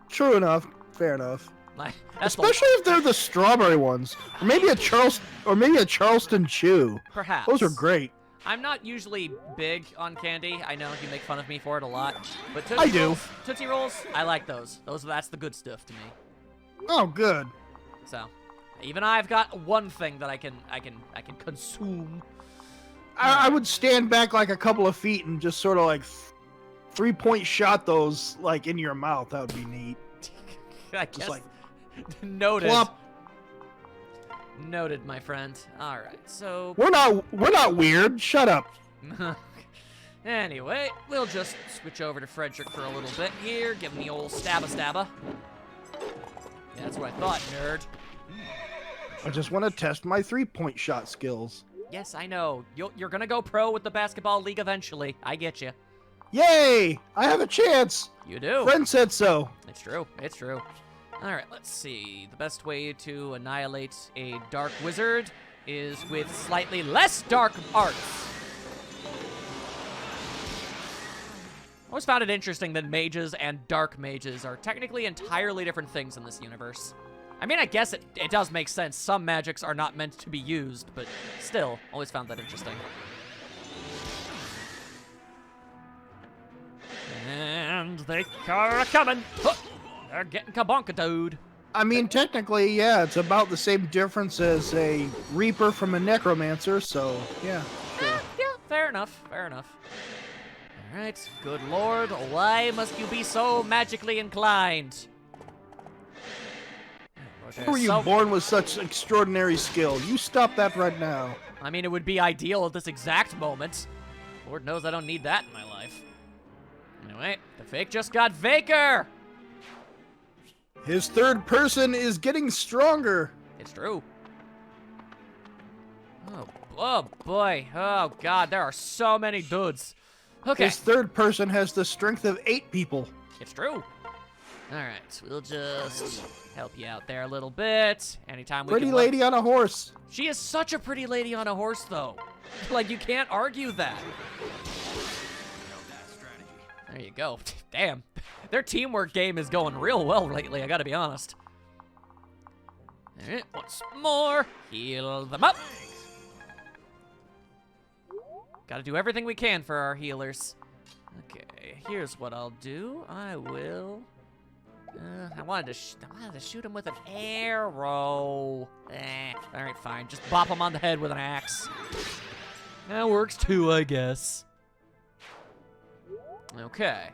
True enough. Fair enough. Like, that's Especially if they're the strawberry ones, or maybe a Charleston Chew. perhaps. Those are great. I'm not usually big on candy. I know you make fun of me for it a lot, but I do. Tootsie Rolls, I like those. That's the good stuff to me. Oh, good. So, even I've got one thing that I can consume. I would stand back like a couple of feet and just sort of like 3-point shot those like in your mouth. That would be neat. I Just guess. like Noted. plop. Noted, my friend. All right, so We're not weird. Shut up. anyway, we'll just switch over to Frederick for a little bit here. Give him the old stabba. Yeah, that's what I thought, nerd. I just want to test my 3-point shot skills. Yes, I know. You're gonna go pro with the basketball league eventually. I get you. Yay! I have a chance. You do. Friend said so. It's true. It's true. All right, let's see. The best way to annihilate a dark wizard is with slightly less dark arts. I always found it interesting that mages and dark mages are technically entirely different things in this universe. I mean, I guess it does make sense. Some magics are not meant to be used, but still, always found that interesting. And they are coming. Huh. They're getting kabonkadooed. I mean, technically, yeah, it's about the same difference as a Reaper from a Necromancer, so, yeah. Sure. Yeah, fair enough. Fair enough. Alright, good lord, why must you be so magically inclined? How were you born with such extraordinary skill? You stop that right now. I mean, it would be ideal at this exact moment. Lord knows I don't need that in my life. Anyway, the fake just got vaker! His third person is getting stronger. It's true. Oh boy. Oh god, there are so many dudes. Okay. His third person has the strength of 8 people. It's true. Alright, we'll just help you out there a little bit. Anytime we Pretty can lady on a horse. She is such a pretty lady on a horse, though. Like, you can't argue that. There you go. Damn. Their teamwork game is going real well lately, I gotta be honest. Alright, once more. Heal them up. Gotta do everything we can for our healers. Okay, here's what I'll do. I will... I wanted to shoot him with an arrow. Alright, fine. Just bop him on the head with an axe. That works too, I guess. Okay.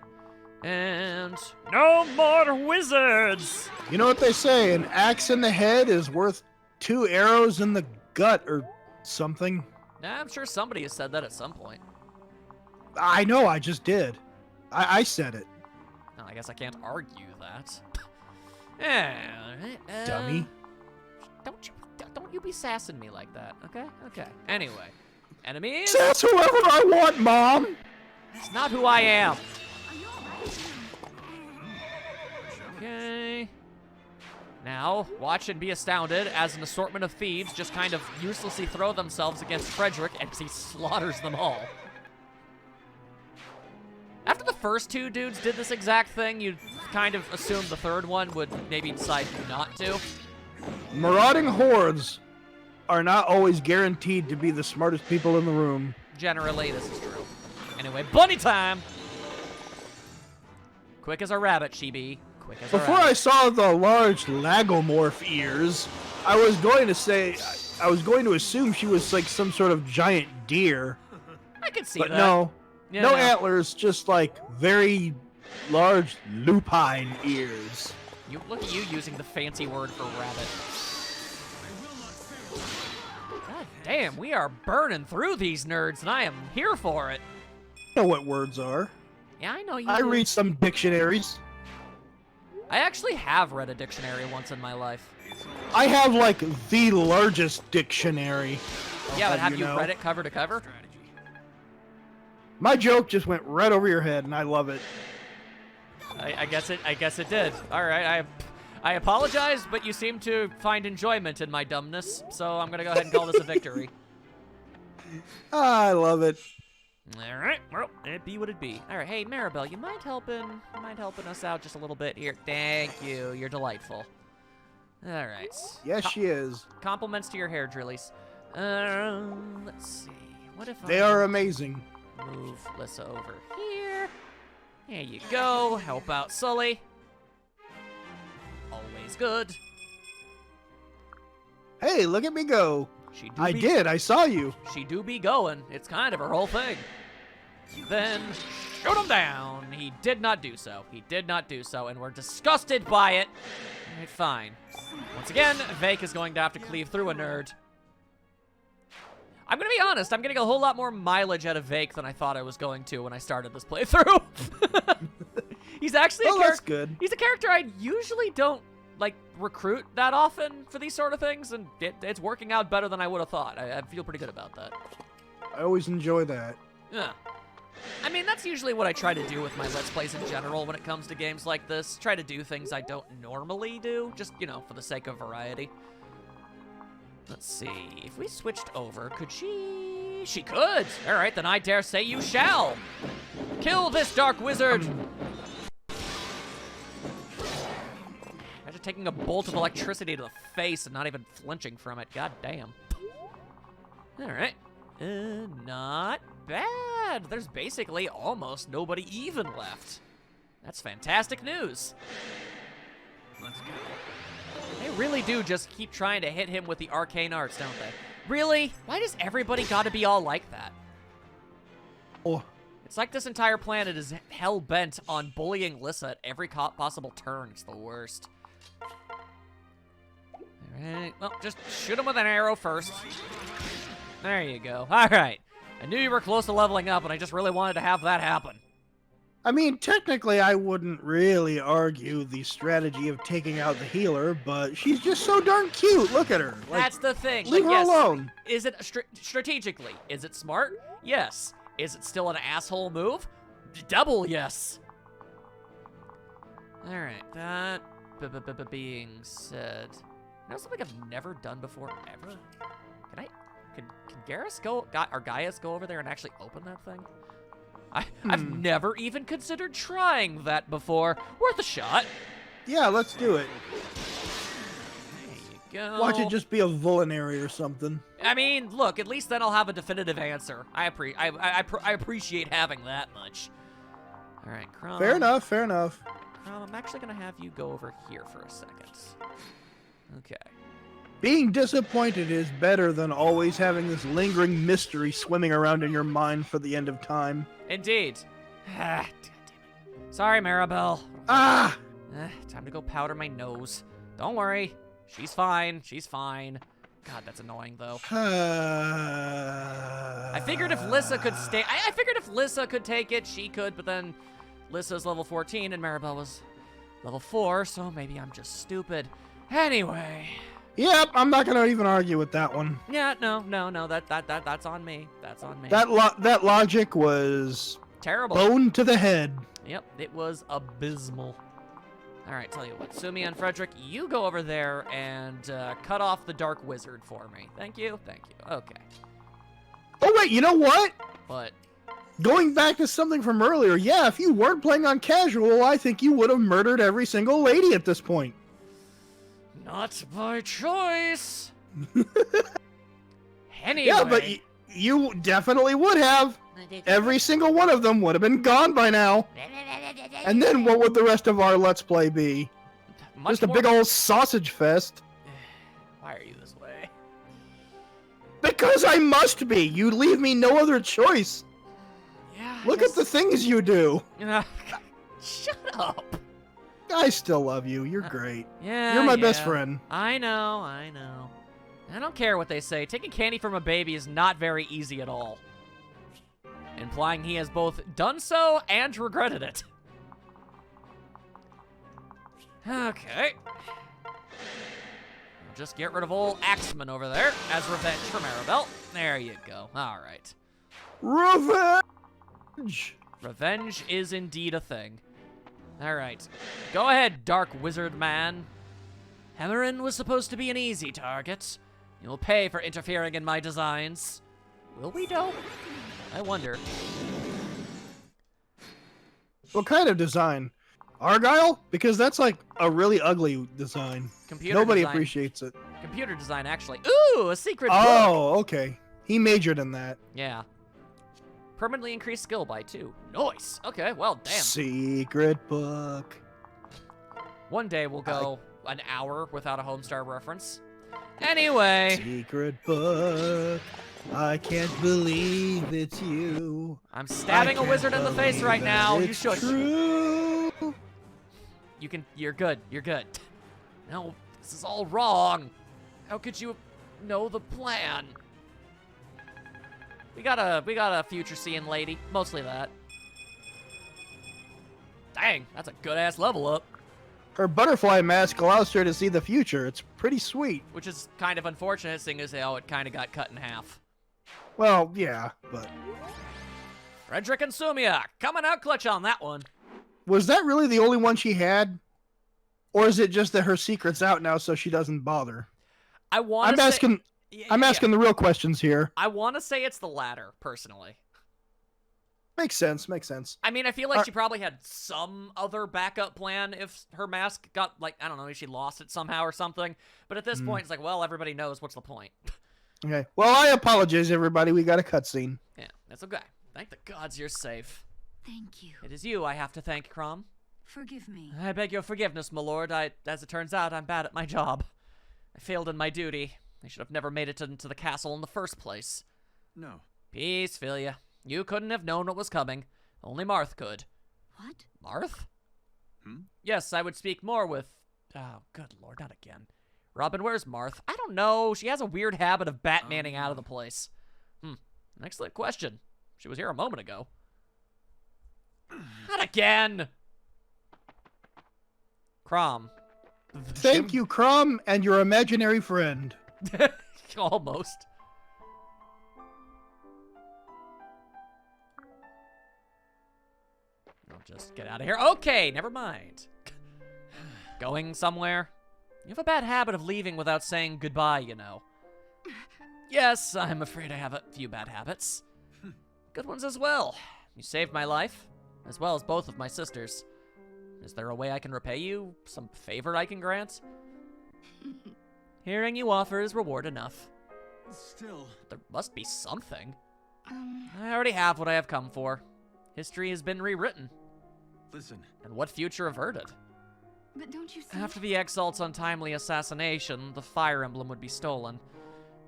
And no more wizards! You know what they say, an axe in the head is worth 2 arrows in the gut or something. I'm sure somebody has said that at some point. I know, I just did. I said it. No, I guess I can't argue that. Yeah, Dummy. Don't you be sassing me like that, okay? Okay. Anyway, enemies. Sass whoever I want, Mom! That's not who I am. Are you alright? Okay. Now, watch and be astounded as an assortment of thieves just kind of uselessly throw themselves against Frederick as he slaughters them all. After the first 2 dudes did this exact thing, you'd kind of assume the third one would maybe decide not to. Marauding hordes are not always guaranteed to be the smartest people in the room. Generally, this is true. Anyway, bunny time! Quick as a rabbit, Chibi. Quick as a Before rabbit. I saw the large lagomorph ears, I was going to assume she was like some sort of giant deer. I can see But that. no. Yeah, No antlers, just like very large lupine ears. You look at you using the fancy word for rabbit. God damn, we are burning through these nerds, and I am here for it. I know what words are. Yeah, I know you. I do. read some dictionaries. I actually have read a dictionary once in my life. I have like the largest dictionary. Yeah, but have you know. read it cover to cover? My joke just went right over your head, and I love it. I guess it did. All right, I apologize, but you seem to find enjoyment in my dumbness, so I'm gonna go ahead and call this a victory. I love it. All right, well, it be what it be. All right, hey Maribel, you mind helping us out just a little bit here? Thank you. You're delightful. All right. Yes, she is. Compliments to your hair drillies. Let's see. What if They I are amazing. move Lissa over here? There you go. Help out Sully. Always good. Hey, look at me go. She do I be, did. I saw you. She do be going. It's kind of her whole thing. Then shoot him down. He did not do so. He did not do so, and we're disgusted by it. All right, fine. Once again, Vake is going to have to cleave through a nerd. I'm gonna be honest, I'm getting a whole lot more mileage out of Vake than I thought I was going to when I started this playthrough. He's actually a That's character. good. He's a character I usually don't like recruit that often for these sort of things, and it's working out better than I would have thought. I feel pretty good about that. I always enjoy that. Yeah. I mean, that's usually what I try to do with my Let's Plays in general when it comes to games like this. Try to do things I don't normally do, just, you know, for the sake of variety. Let's see. If we switched over, could she? She could! Alright, then I dare say you shall! Kill this dark wizard! Imagine taking a bolt of electricity to the face and not even flinching from it. God damn. Alright. Not bad. There's basically almost nobody even left. That's fantastic news. Let's go. They really do just keep trying to hit him with the arcane arts, don't they? Really? Why does everybody gotta be all like that? Oh, It's like this entire planet is hell-bent on bullying Lissa at every possible turn. It's the worst. Alright, well, just shoot him with an arrow first. There you go. Alright. I knew you were close to leveling up, and I just really wanted to have that happen. I mean, technically, I wouldn't really argue the strategy of taking out the healer, but she's just so darn cute. Look at her. Like, That's the thing. leave Like, her yes, alone. Is it strategically? Is it smart? Yes. Is it still an asshole move? Double yes. Alright, that being said, you know something I've never done before ever? Can Garrus go, or Gaius go over there and actually open that thing? I've never even considered trying that before. Worth a shot. Yeah, let's do it. There you go. Watch it just be a Vulnerary or something. I mean, look, at least then I'll have a definitive answer. I appreciate having that much. All right, Crom. Fair enough, fair enough. Crom, I'm actually going to have you go over here for a second. Okay. Being disappointed is better than always having this lingering mystery swimming around in your mind for the end of time. Indeed. God damn it. Sorry, Maribel. Ah! Time to go powder my nose. Don't worry. She's fine. She's fine. God, that's annoying, though. I figured if Lissa could stay... I figured if Lissa could take it, she could, but then Lissa's level 14 and Maribel was level 4, so maybe I'm just stupid. Anyway... Yep, I'm not gonna even argue with that one. Yeah, no, that's on me. That's on me. That logic was terrible. Bone to the head. Yep, it was abysmal. All right, tell you what, Sumi and Frederick, you go over there and cut off the Dark Wizard for me. Thank you, thank you. Okay. Oh wait, you know what? But going back to something from earlier, yeah, if you weren't playing on casual, I think you would have murdered every single lady at this point. Not by choice. Anyway. Yeah, but you definitely would have. Every single one of them would have been gone by now. And then what would the rest of our Let's Play be? Just a big old sausage fest. Why are you this way? Because I must be. You leave me no other choice. Yeah. Look at the things you do. Shut up. I still love you. You're great. Yeah. You're my best friend. I know. I don't care what they say. Taking candy from a baby is not very easy at all. Implying he has both done so and regretted it. Okay. Just get rid of old Axeman over there as revenge for Maribel. There you go. All right. Revenge! Revenge is indeed a thing. All right. Go ahead, Dark Wizard Man. Hammerin was supposed to be an easy target. You'll pay for interfering in my designs. Will we, though? I wonder. What kind of design? Argyle? Because that's like a really ugly design. Nobody appreciates it. Computer design, actually. Ooh, a secret book. Oh, okay. He majored in that. Yeah. Permanently increased skill by 2. Nice. Okay, well, damn. Secret book. One day we'll go an hour without a Homestar reference. Anyway. Secret book. I can't believe it's you. I'm stabbing a wizard in the face right now. You should. True. You're good. You're good. No, this is all wrong. How could you know the plan? We got a future seeing lady. Mostly that. Dang, that's a good-ass level up. Her butterfly mask allows her to see the future. It's pretty sweet. Which is kind of unfortunate, seeing as how it kind of got cut in half. Well, yeah, but... Frederick and Sumia, coming out clutch on that one. Was that really the only one she had? Or is it just that her secret's out now so she doesn't bother? I'm asking the real questions here. I want to say it's the latter, personally. Makes sense, makes sense. I mean, I feel like she probably had some other backup plan if her mask got, like, I don't know, if she lost it somehow or something. But at this point, it's like, well, everybody knows, what's the point? Okay. Well, I apologize, everybody. We got a cutscene. Yeah, that's okay. Thank the gods you're safe. Thank you. It is you I have to thank, Crom. Forgive me. I beg your forgiveness, my lord. As it turns out, I'm bad at my job. I failed in my duty. I should have never made it into the castle in the first place. No. Peace, Philia. You couldn't have known what was coming. Only Marth could. What? Marth? Hmm? Yes, I would speak more with... Oh, good lord, not again. Robin, where's Marth? I don't know. She has a weird habit of Batmaning out of the place. Excellent question. She was here a moment ago. Not again! Crom. Thank you, Crom, and your imaginary friend. Almost. I'll just get out of here. Okay, never mind. Going somewhere? You have a bad habit of leaving without saying goodbye, you know. Yes, I'm afraid I have a few bad habits. Good ones as well. You saved my life, as well as both of my sisters. Is there a way I can repay you? Some favor I can grant? Hearing you offer is reward enough. Still. There must be something. I already have what I have come for. History has been rewritten. Listen. And what future averted? But don't you see? After the Exalt's untimely assassination, the Fire Emblem would be stolen.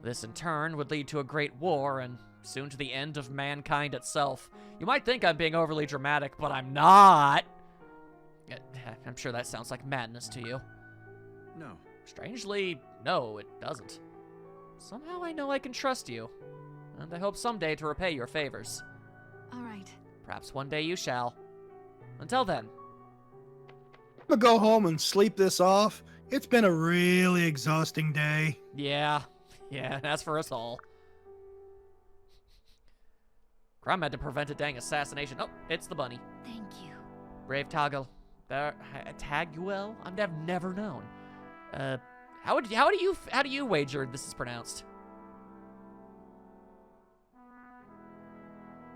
This, in turn, would lead to a great war, and soon to the end of mankind itself. You might think I'm being overly dramatic, but I'm not! I'm sure that sounds like madness to you. No. Strangely, no, it doesn't. Somehow I know I can trust you, and I hope someday to repay your favors. All right. Perhaps one day you shall. Until then. I'm gonna go home and sleep this off. It's been a really exhausting day. Yeah, that's for us all. Crom had to prevent a dang assassination. Oh, it's the bunny. Thank you. Brave Toggle. Taguel? I've never known. How do you wager this is pronounced?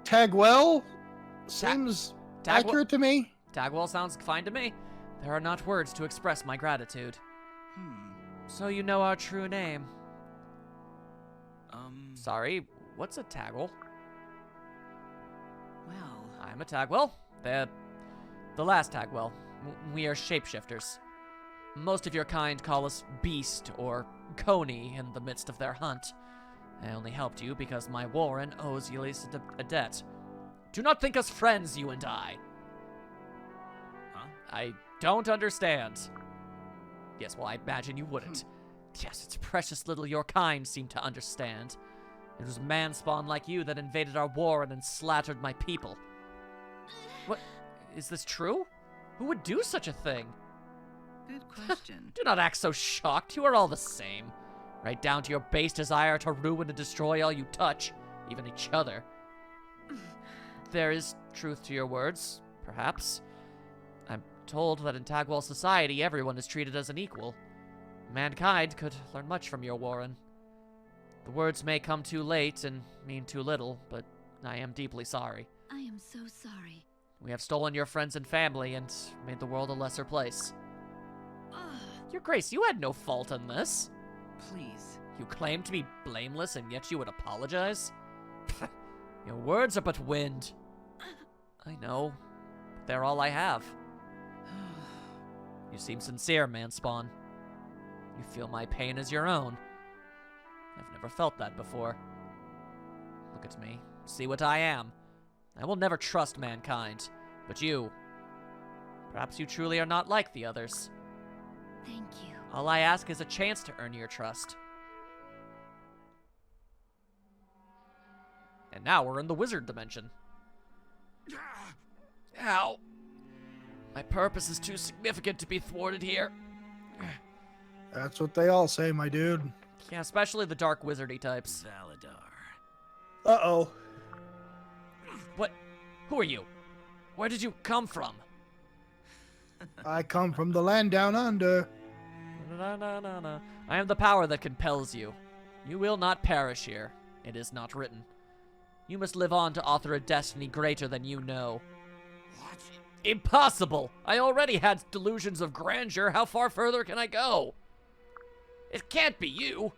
Tagwell seems accurate to me. Tagwell sounds fine to me. There are not words to express my gratitude. So you know our true name. Sorry, what's a Tagwell? Well, I'm a Tagwell. The last Tagwell. We are shapeshifters. Most of your kind call us Beast or Coney in the midst of their hunt. I only helped you because my Warren owes Ulysses a debt. Do not think us friends, you and I. Huh? I don't understand. Yes, well, I imagine you wouldn't. Yes, it's precious little your kind seem to understand. It was man-spawn like you that invaded our Warren and slaughtered my people. What? Is this true? Who would do such a thing? good question. Do not act so shocked. You are all the same. Right down to your base desire to ruin and destroy all you touch, even each other. There is truth to your words, perhaps. I'm told that in Tagwell society, everyone is treated as an equal. Mankind could learn much from your Warren. The words may come too late and mean too little, but I am deeply sorry. I am so sorry. We have stolen your friends and family and made the world a lesser place. Your Grace, you had no fault in this. Please. You claim to be blameless and yet you would apologize? Your words are but wind. I know, but they're all I have. You seem sincere, Manspawn. You feel my pain as your own. I've never felt that before. Look at me. See what I am. I will never trust mankind, but you. Perhaps you truly are not like the others. Thank you. All I ask is a chance to earn your trust. And now we're in the wizard dimension. Ow. My purpose is too significant to be thwarted here. That's what they all say, my dude. Yeah, especially the dark wizardy types. Valadar. Uh-oh. What? Who are you? Where did you come from? I come from the land down under. No. I am the power that compels you. You will not perish here. It is not written. You must live on to author a destiny greater than you know. What? Impossible! I already had delusions of grandeur. How far further can I go? It can't be you.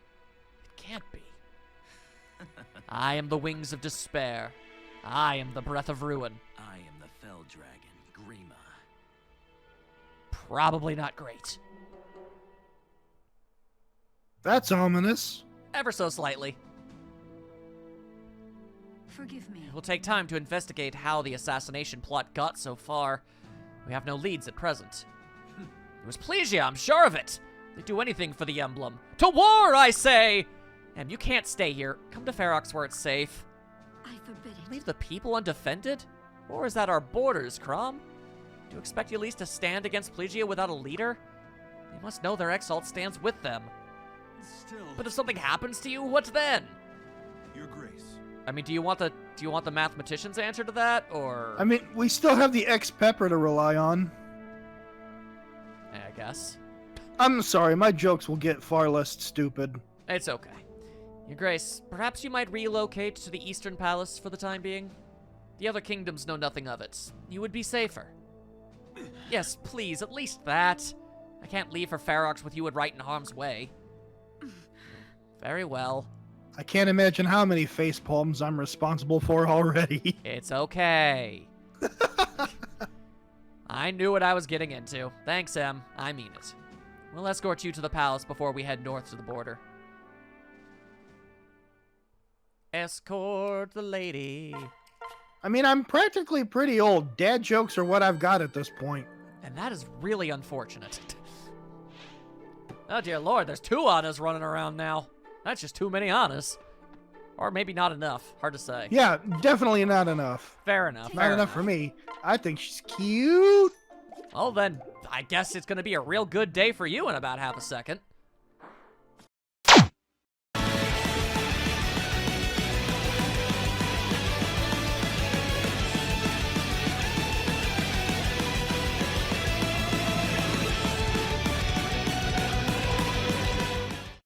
It can't be. I am the wings of despair. I am the breath of ruin. I am the fell dragon, Grima. Probably not great. That's ominous. Ever so slightly. Forgive me. It will take time to investigate how the assassination plot got so far. We have no leads at present. It was Plegia, I'm sure of it. They'd do anything for the emblem. To war, I say! Em, you can't stay here. Come to Ferox where it's safe. I forbid it. Leave the people undefended? Or is that our borders, Crom? Do you expect Elise to stand against Plegia without a leader? They must know their exalt stands with them. Still, But if something happens to you, what then? Your Grace. I mean, do you want the mathematician's answer to that, or? I mean, we still have the ex-Pepper to rely on. I guess. I'm sorry, my jokes will get far less stupid. It's okay. Your Grace, perhaps you might relocate to the Eastern Palace for the time being? The other kingdoms know nothing of it. You would be safer. Yes, please, at least that. I can't leave for Ferox with you and right in harm's way. Very well. I can't imagine how many face palms I'm responsible for already. It's okay. I knew what I was getting into. Thanks, Em. I mean it. We'll escort you to the palace before we head north to the border. Escort the lady. I mean, I'm practically pretty old. Dad jokes are what I've got at this point. And that is really unfortunate. Oh dear lord, there's 2 Annas running around now. That's just too many Annas. Or maybe not enough. Hard to say. Yeah, definitely not enough. Fair enough. Not enough for me. I think she's cute. Well then, I guess it's gonna be a real good day for you in about half a second.